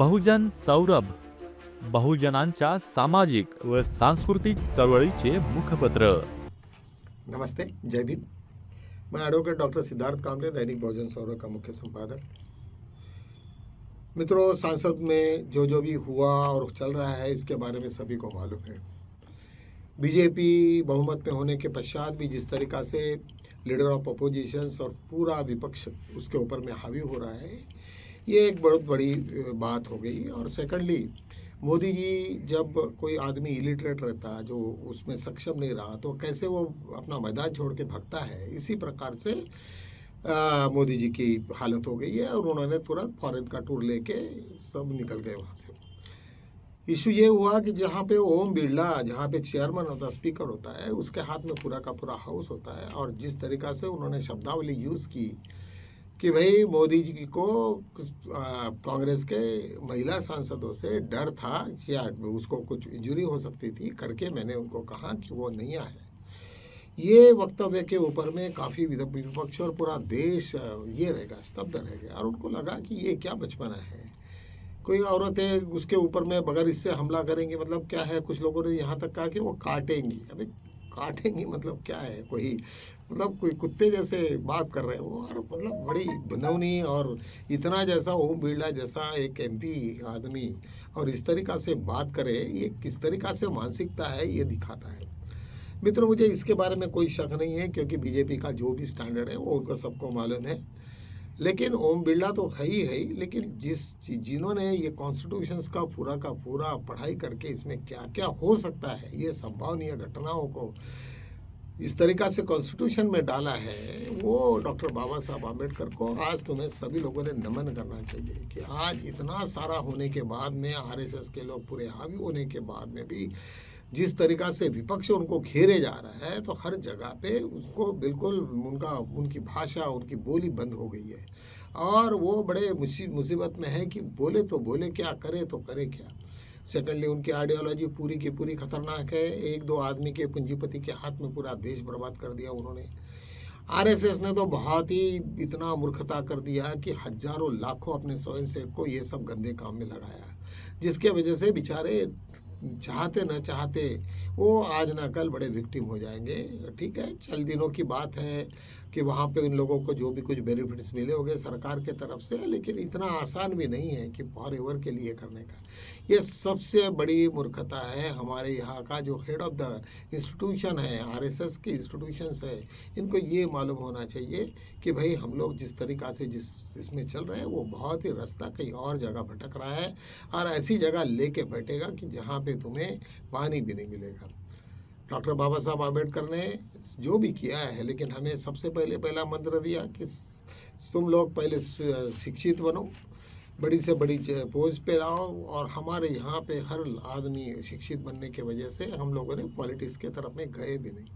बहुजन सौरभ, बहुजनांच्या सामाजिक व सांस्कृतिक चळवळीचे मुखपत्र. नमस्ते, जय भीम। मैं एडवोकेट डॉक्टर सिद्धार्थ कामले, दैनिक बहुजन सौरभ का मुख्य संपादक। मित्रों, सांसद में जो भी हुआ और चल रहा है, इसके बारे में सभी को मालूम है। बीजेपी बहुमत में होने के पश्चात भी जिस तरीक़ा से लीडर ऑफ अपोजिशंस और पूरा विपक्ष उसके ऊपर में हावी हो रहा है, ये एक बहुत बड़ी बात हो गई। और सेकंडली, मोदी जी जब कोई आदमी इलिटरेट रहता, जो उसमें सक्षम नहीं रहा, तो कैसे वो अपना मैदान छोड़ के भागता है, इसी प्रकार से मोदी जी की हालत हो गई है। और उन्होंने तुरंत फॉरेन का टूर लेके सब निकल गए वहाँ से। इशू ये हुआ कि जहाँ पे ओम बिरला, जहाँ पे चेयरमैन होता, स्पीकर होता है, उसके हाथ में पूरा का पूरा हाउस होता है। और जिस तरीक़ा से उन्होंने शब्दावली यूज़ की कि भाई मोदी जी को कांग्रेस के महिला सांसदों से डर था या उसको कुछ इंजरी हो सकती थी करके, मैंने उनको कहा कि वो नहीं आए। ये वक्तव्य के ऊपर में काफ़ी विपक्ष और पूरा देश ये रहेगा, स्तब्ध रह गया। और उनको लगा कि ये क्या बचपना है, कोई औरतें उसके ऊपर में बगैर इससे हमला करेंगी, मतलब क्या है। कुछ लोगों ने यहाँ तक कहा कि वो काटेंगी। अभी काटेंगी मतलब क्या है, कोई कुत्ते जैसे बात कर रहे हैं वो। और मतलब बड़ी बनौनी, और इतना जैसा ओम बिरला जैसा एक एमपी आदमी और इस तरीक़ा से बात करे, ये किस तरीक़ा से मानसिकता है, ये दिखाता है। मित्रों, मुझे इसके बारे में कोई शक नहीं है, क्योंकि बीजेपी का जो भी स्टैंडर्ड है वो उनको सबको मालूम है। लेकिन ओम बिरला तो है ही है, लेकिन जिन्होंने ये कॉन्स्टिट्यूशंस का पूरा पढ़ाई करके इसमें क्या क्या हो सकता है, ये संभावनीय घटनाओं को इस तरीक़ा से कॉन्स्टिट्यूशन में डाला है, वो डॉक्टर बाबा साहब आम्बेडकर को आज तुम्हें सभी लोगों ने नमन करना चाहिए कि आज इतना सारा होने के बाद में, आरएसएस के लोग पूरे हावी होने के बाद में भी जिस तरीक़ा से विपक्ष उनको घेरे जा रहा है, तो हर जगह पे उसको बिल्कुल उनकी भाषा, उनकी बोली बंद हो गई है। और वो बड़े मुसीबत में है कि बोले तो बोले क्या, करे तो करे क्या। सेकेंडली, उनकी आइडियोलॉजी पूरी की पूरी खतरनाक है। एक दो आदमी के पूंजीपति के हाथ में पूरा देश बर्बाद कर दिया उन्होंने। आरएसएस ने तो बहुत ही इतना मूर्खता कर दिया कि हजारों लाखों अपने स्वयंसेवक को ये सब गंदे काम में लगाया, जिसके वजह से बेचारे चाहते न चाहते वो आज ना कल बड़े विक्टिम हो जाएंगे। ठीक है, चल दिनों की बात है कि वहाँ पे उन लोगों को जो भी कुछ बेनिफिट्स मिले होंगे सरकार के तरफ से, लेकिन इतना आसान भी नहीं है कि फॉर एवर के लिए करने का। ये सबसे बड़ी मूर्खता है। हमारे यहाँ का जो हेड ऑफ द इंस्टीट्यूशन है, आरएसएस की इंस्टीट्यूशंस है, इनको ये मालूम होना चाहिए कि भाई हम लोग जिस तरीक़ा से इसमें चल रहे हैं, वो बहुत ही रास्ता कहीं और जगह भटक रहा है, और ऐसी जगह लेके बैठेगा कि जहाँ पे तुम्हें पानी भी नहीं मिलेगा। डॉक्टर बाबा साहब आम्बेडकर ने जो भी किया है, लेकिन हमें सबसे पहला मंत्र दिया कि तुम लोग पहले शिक्षित बनो, बड़ी से बड़ी पोस्ट पे रहो। और हमारे यहाँ पे हर आदमी शिक्षित बनने के वजह से हम लोगों ने पॉलिटिक्स के तरफ में गए भी नहीं,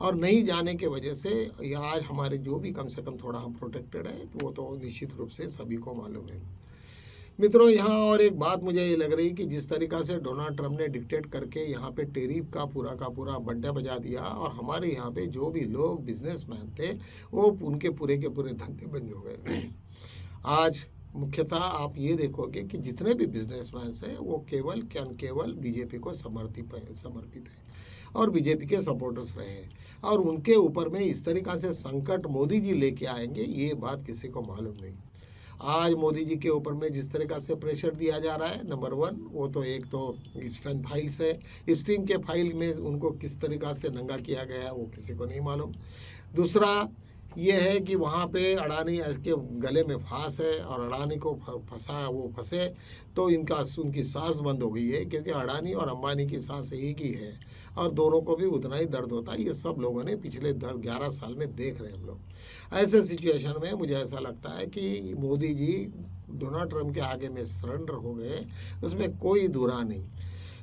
और नहीं जाने के वजह से आज हमारे जो भी कम से कम थोड़ा हम प्रोटेक्टेड है, तो वो तो निश्चित रूप से सभी को मालूम है। मित्रों, यहाँ और एक बात मुझे ये लग रही कि जिस तरीक़ा से डोनाल्ड ट्रंप ने डिक्टेट करके यहाँ पे टैरिफ का पूरा बंटा बजा दिया, और हमारे यहाँ पे जो भी लोग बिजनेसमैन थे वो उनके पूरे के पूरे धंधे बंद हो गए। आज मुख्यतः आप ये देखोगे कि जितने भी बिजनेसमैन हैं वो केवल बीजेपी को समर्पित है और बीजेपी के सपोर्टर्स रहे हैं, और उनके ऊपर में इस तरीक़ा से संकट मोदी जी लेके आएंगे, ये बात किसी को मालूम नहीं। आज मोदी जी के ऊपर में जिस तरीक़ा से प्रेशर दिया जा रहा है, नंबर 1 वो तो एक तो इप्स्टीन फाइल्स है। इप्स्टीन के फाइल में उनको किस तरीक़ा से नंगा किया गया है वो किसी को नहीं मालूम। दूसरा ये है कि वहाँ पे अडानी के गले में फांस है, और अडानी को फंसे तो उनकी सांस बंद हो गई है, क्योंकि अडानी और अंबानी की सांस एक ही है, और दोनों को भी उतना ही दर्द होता है। ये सब लोगों ने पिछले 11 साल में देख रहे हैं हम लोग। ऐसे सिचुएशन में मुझे ऐसा लगता है कि मोदी जी डोनाल्ड ट्रंप के आगे में सरेंडर हो गए, उसमें कोई दुरा नहीं।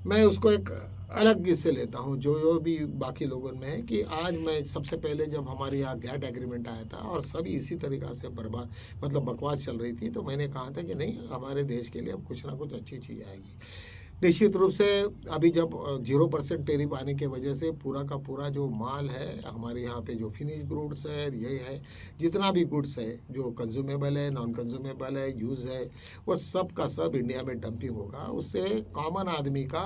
मैं उसको एक अलग इससे लेता हूँ, जो भी बाकी लोगों में है, कि आज मैं सबसे पहले जब हमारे यहाँ गैट एग्रीमेंट आया था और सभी इसी तरीक़ा से बकवास चल रही थी, तो मैंने कहा था कि नहीं, हमारे देश के लिए अब कुछ ना कुछ अच्छी चीज़ आएगी। निश्चित रूप से अभी जब 0% टैरिफ आने की वजह से पूरा का पूरा जो माल है हमारे यहाँ पे, जो फिनिश गुड्स है, ये है, जितना भी गुड्स है जो कंज्यूमेबल है, नॉन कंज्यूमेबल है, यूज़ है, वो सब का सब इंडिया में डंपिंग होगा। उससे कॉमन आदमी का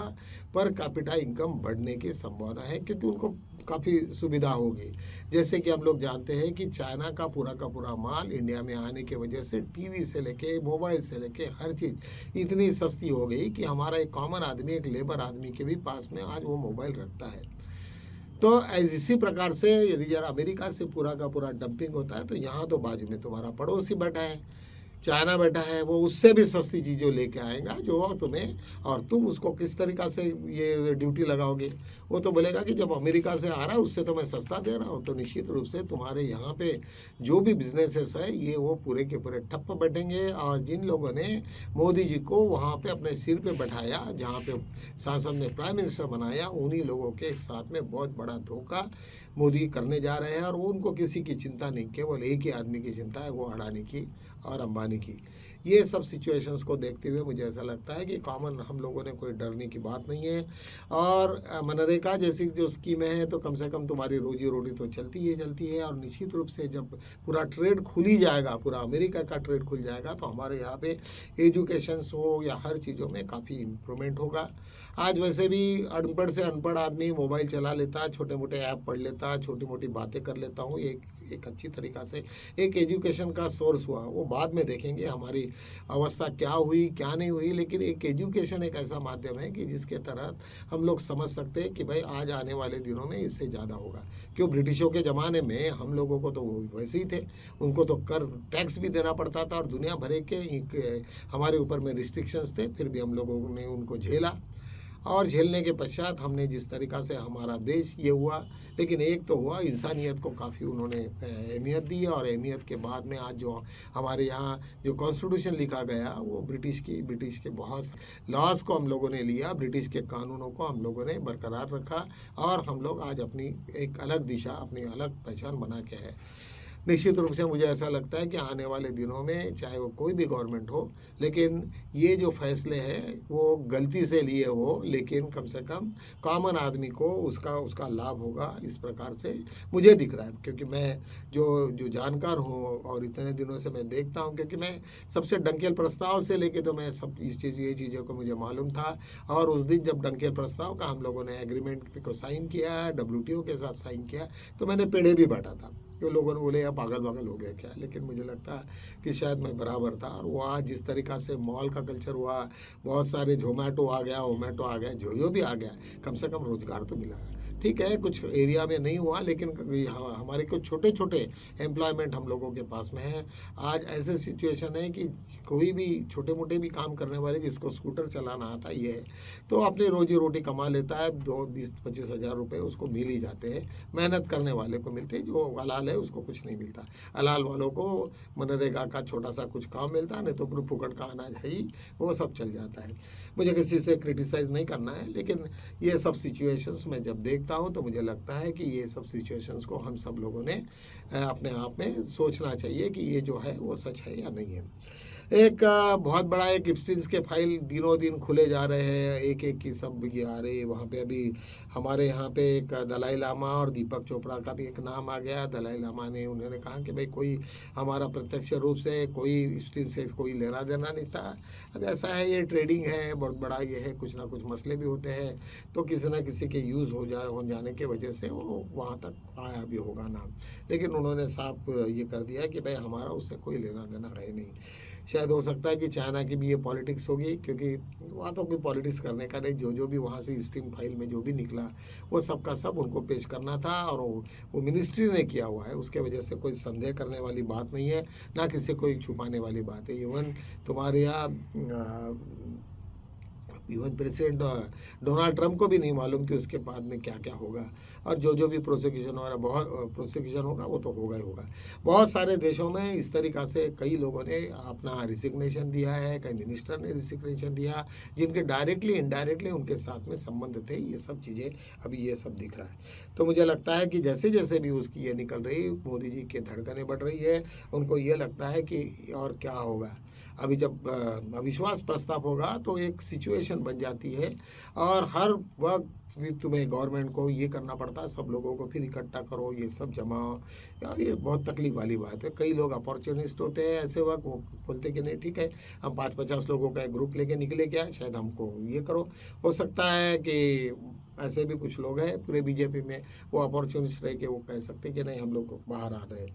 पर कैपिटा इनकम बढ़ने की संभावना है, क्योंकि उनको काफ़ी सुविधा होगी। जैसे कि हम लोग जानते हैं कि चाइना का पूरा माल इंडिया में आने की वजह से टीवी से लेके, मोबाइल से लेके, हर चीज़ इतनी सस्ती हो गई कि हमारा एक कॉमन आदमी, एक लेबर आदमी के भी पास में आज वो मोबाइल रखता है। तो इसी प्रकार से यदि जरा अमेरिका से पूरा का पूरा डंपिंग होता है, तो यहाँ तो बाजू में तुम्हारा पड़ोसी बैठा है, चाइना बैठा है, वो उससे भी सस्ती चीज़ें लेके आएगा जो तुम्हें, और तुम उसको किस तरीक़ा से ये ड्यूटी लगाओगे। वो तो बोलेगा कि जब अमेरिका से आ रहा है उससे तो मैं सस्ता दे रहा हूँ। तो निश्चित रूप से तुम्हारे यहाँ पे जो भी बिजनेसेस है ये वो पूरे के पूरे ठप्प बैठेंगे। और जिन लोगों ने मोदी जी को वहाँ पे अपने सिर पे बैठाया, जहाँ पे सांसद ने प्राइम मिनिस्टर बनाया, उन्हीं लोगों के साथ में बहुत बड़ा धोखा मोदी करने जा रहे हैं। और उनको किसी की चिंता नहीं, केवल एक ही आदमी की चिंता है, वो अडानी की और अंबानी की। ये सब सिचुएशंस को देखते हुए मुझे ऐसा लगता है कि कॉमन हम लोगों ने कोई डरने की बात नहीं है। और मनरेगा जैसी जो स्कीमें हैं, तो कम से कम तुम्हारी रोजी रोटी तो चलती है। और निश्चित रूप से जब पूरा ट्रेड खुल ही जाएगा, पूरा अमेरिका का ट्रेड खुल जाएगा, तो हमारे यहाँ पे एजुकेशंस हो या हर चीज़ों में काफ़ी इम्प्रूवमेंट होगा। आज वैसे भी अनपढ़ से अनपढ़ आदमी मोबाइल चला लेता, छोटे मोटे ऐप पढ़ लेता, छोटी मोटी बातें कर लेता हूँ। एक अच्छी तरीक़ा से एक एजुकेशन का सोर्स हुआ, वो बाद में देखेंगे हमारी अवस्था क्या हुई क्या नहीं हुई। लेकिन एक एजुकेशन एक ऐसा माध्यम है कि जिसके तहत हम लोग समझ सकते हैं कि भाई आज आने वाले दिनों में इससे ज़्यादा होगा। क्यों, ब्रिटिशों के ज़माने में हम लोगों को तो वैसे ही थे, उनको तो कर टैक्स भी देना पड़ता था और दुनिया भर के हमारे ऊपर में रिस्ट्रिक्शंस थे, फिर भी हम लोगों ने उनको झेला। और झेलने के पश्चात हमने जिस तरीक़ा से हमारा देश ये हुआ, लेकिन एक तो हुआ, इंसानियत को काफ़ी उन्होंने अहमियत दी। और अहमियत के बाद में आज जो हमारे यहाँ जो कॉन्स्टिट्यूशन लिखा गया, वो ब्रिटिश के बहुत लॉज को हम लोगों ने लिया, ब्रिटिश के कानूनों को हम लोगों ने बरकरार रखा, और हम लोग आज अपनी एक अलग दिशा, अपनी अलग पहचान बना के है। निश्चित रूप से मुझे ऐसा लगता है कि आने वाले दिनों में चाहे वो कोई भी गवर्नमेंट हो, लेकिन ये जो फैसले हैं वो गलती से लिए हो, लेकिन कम से कम कॉमन आदमी को उसका लाभ होगा, इस प्रकार से मुझे दिख रहा है। क्योंकि मैं जो जानकार हूँ और इतने दिनों से मैं देखता हूँ, क्योंकि मैं सबसे डंकेल प्रस्ताव से लेके तो मैं सब ये चीज़ों को मुझे मालूम था। और उस दिन जब डंकेल प्रस्ताव का हम लोगों ने एग्रीमेंट को साइन किया, WTO के साथ साइन किया, तो मैंने पेड़े भी बांटा था। तो लोगों ने बोले यार पागल हो गया क्या, लेकिन मुझे लगता है कि शायद मैं बराबर था। और वहाँ जिस तरीक़ा से मॉल का कल्चर हुआ, बहुत सारे जोमेटो आ गया, ओमेटो आ गया, जो भी आ गया, कम से कम रोज़गार तो मिला। ठीक है, कुछ एरिया में नहीं हुआ, लेकिन हमारे कुछ छोटे छोटे एम्प्लॉयमेंट हम लोगों के पास में है। आज ऐसे सिचुएशन है कि कोई भी छोटे मोटे भी काम करने वाले जिसको स्कूटर चलाना आता ही है, तो अपनी रोजी रोटी कमा लेता है, 20-25 हज़ार रुपये उसको मिल ही जाते हैं। मेहनत करने वाले को मिलते हैं, जो हलाल है उसको कुछ नहीं मिलता। हलाल वालों को मनरेगा का छोटा सा कुछ काम मिलता है, नहीं तो पूरे फुकट का अनाज है ही, वो सब चल जाता है। मुझे किसी से क्रिटिसाइज़ नहीं करना है, लेकिन ये सब सिचुएशंस मैं जब देखता हूँ तो मुझे लगता है कि ये सब सिचुएशंस को हम सब लोगों ने अपने आप में सोचना चाहिए कि ये जो है वो सच है या नहीं है। एक बहुत बड़ा एक इप्सिन्स के फाइल दिनों दिन खुले जा रहे हैं, एक की सब ये आ रहे हैं। वहाँ पे अभी हमारे यहाँ पे एक दलाई लामा और दीपक चोपड़ा का भी एक नाम आ गया। दलाई लामा ने उन्होंने कहा कि भाई कोई हमारा प्रत्यक्ष रूप से कोई इप्सिन्स से कोई लेना देना नहीं था। अब ऐसा है, ये ट्रेडिंग है, बहुत बड़ा ये है, कुछ ना कुछ मसले भी होते हैं, तो किसी न किसी के यूज़ हो जाने की वजह से वो वहाँ तक आया भी होगा नाम। लेकिन उन्होंने साफ ये कर दिया कि भाई हमारा उससे कोई लेना देना है नहीं। शायद हो सकता है कि चाइना की भी ये पॉलिटिक्स होगी, क्योंकि वहाँ तो कोई पॉलिटिक्स करने का नहीं, जो भी वहाँ से स्टीम फाइल में जो भी निकला वो सब का सब उनको पेश करना था, और वो मिनिस्ट्री ने किया हुआ है। उसके वजह से कोई संदेह करने वाली बात नहीं है, ना किसी को छुपाने वाली बात है। इवन तुम्हारे यहाँ इवन प्रेसिडेंट डोनाल्ड ट्रंप को भी नहीं मालूम कि उसके बाद में क्या क्या होगा, और जो भी प्रोसिक्यूशन होगा वो तो होगा ही होगा। बहुत सारे देशों में इस तरीक़ा से कई लोगों ने अपना रिसिग्नेशन दिया है, कई मिनिस्टर ने रिसिग्नेशन दिया, जिनके डायरेक्टली इनडायरेक्टली उनके साथ में संबंध थे। ये सब चीज़ें अभी ये सब दिख रहा है। तो मुझे लगता है कि जैसे जैसे भी उसकी ये निकल रही, मोदी जी की धड़कनें बढ़ रही है, उनको ये लगता है कि और क्या होगा। अभी जब अविश्वास प्रस्ताव होगा तो एक सिचुएशन सिचुएशन बन जाती है और हर वक्त फिर तुम्हें गवर्नमेंट को ये करना पड़ता है, सब लोगों को फिर इकट्ठा करो, ये सब जमाओ। यार ये बहुत तकलीफ वाली बात है। कई लोग अपॉर्चुनिस्ट होते हैं, ऐसे वक्त वो बोलते कि नहीं ठीक है, हम 5-50 लोगों का एक ग्रुप लेके निकले, क्या है, शायद हमको ये करो। हो सकता है कि ऐसे भी कुछ लोग हैं पूरे बीजेपी में, वो अपॉर्चुनिस्ट रह के वो कह सकते हैं कि नहीं हम लोग बाहर आ रहे।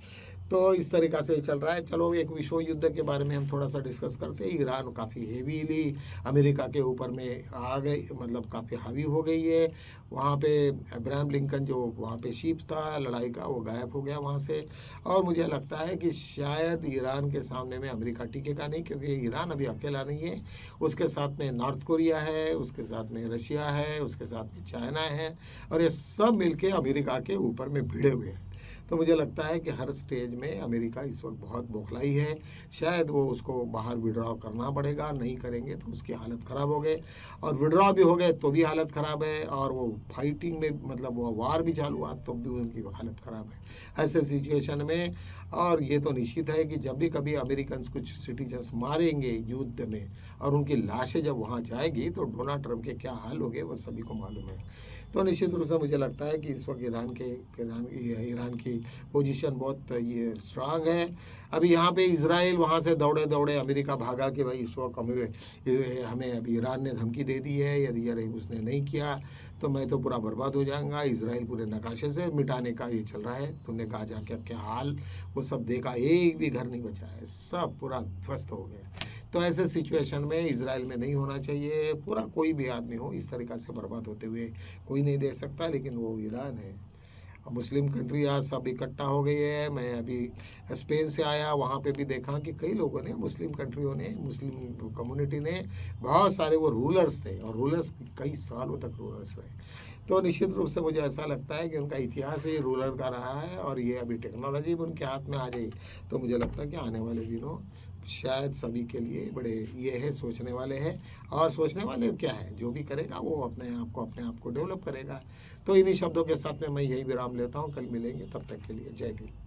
तो इस तरीक़ा से चल रहा है। चलो एक विश्व युद्ध के बारे में हम थोड़ा सा डिस्कस करते हैं। ईरान काफ़ी हेवीली अमेरिका के ऊपर में आ गई, मतलब काफ़ी हावी हो गई है। वहाँ पे अब्राहम लिंकन जो वहाँ पे चीफ था लड़ाई का, वो गायब हो गया वहाँ से। और मुझे लगता है कि शायद ईरान के सामने में अमेरिका टिकेगा नहीं, क्योंकि ईरान अभी अकेला नहीं है, उसके साथ में नॉर्थ कोरिया है, उसके साथ में रशिया है, उसके साथ में चाइना है, और ये सब मिलके अमेरिका के ऊपर में भिड़े हुए हैं। तो मुझे लगता है कि हर स्टेज में अमेरिका इस वक्त बहुत बौखलाई है। शायद वो उसको बाहर विड्रॉ करना पड़ेगा, नहीं करेंगे तो उसकी हालत ख़राब हो गए, और विड्रॉ भी हो गए तो भी हालत ख़राब है, और वो फाइटिंग में मतलब वो वार भी चालू हुआ तो भी उनकी हालत ख़राब है ऐसे सिचुएशन में। और ये तो निश्चित है कि जब भी कभी अमेरिकन कुछ सिटीजन्स मारेंगे युद्ध में और उनकी लाशें जब वहाँ जाएगी तो डोनाल्ड ट्रंप के क्या हाल हो गए वो सभी को मालूम है। तो निश्चित रूप से मुझे लगता है कि इस वक्त ईरान की पोजीशन बहुत ये स्ट्रांग है। अभी यहाँ पे इजराइल वहाँ से दौड़े दौड़े अमेरिका भागा कि भाई इस वक्त हमें अभी ईरान ने धमकी दे दी है, यदि यार उसने नहीं किया तो मैं तो पूरा बर्बाद हो जाऊंगा, इजराइल पूरे नकाशे से मिटाने का ये चल रहा है। तुमने गाजा का क्या हाल वो सब देखा, एक भी घर नहीं बचा है, सब पूरा ध्वस्त हो गया। तो ऐसे सिचुएशन में इजराइल में नहीं होना चाहिए। पूरा कोई भी आदमी हो इस तरीक़ा से बर्बाद होते हुए कोई नहीं देख सकता, लेकिन वो ईरान है। मुस्लिम कंट्री आज सब इकट्ठा हो गई है। मैं अभी स्पेन से आया, वहाँ पे भी देखा कि कई लोगों ने, मुस्लिम कंट्रियों ने, मुस्लिम कम्युनिटी ने, बहुत सारे वो रूलर्स थे, और रूलर्स कई सालों तक रूलर्स रहे। तो निश्चित रूप से मुझे ऐसा लगता है कि उनका इतिहास ही रूलर का रहा है, और ये अभी टेक्नोलॉजी भी उनके हाथ में आ जाए तो मुझे लगता है कि आने वाले दिनों शायद सभी के लिए बड़े ये है, सोचने वाले हैं। और सोचने वाले क्या है, जो भी करेगा वो अपने आप को डेवलप करेगा। तो इन्हीं शब्दों के साथ में मैं यही विराम लेता हूँ। कल मिलेंगे, तब तक के लिए जय भीम।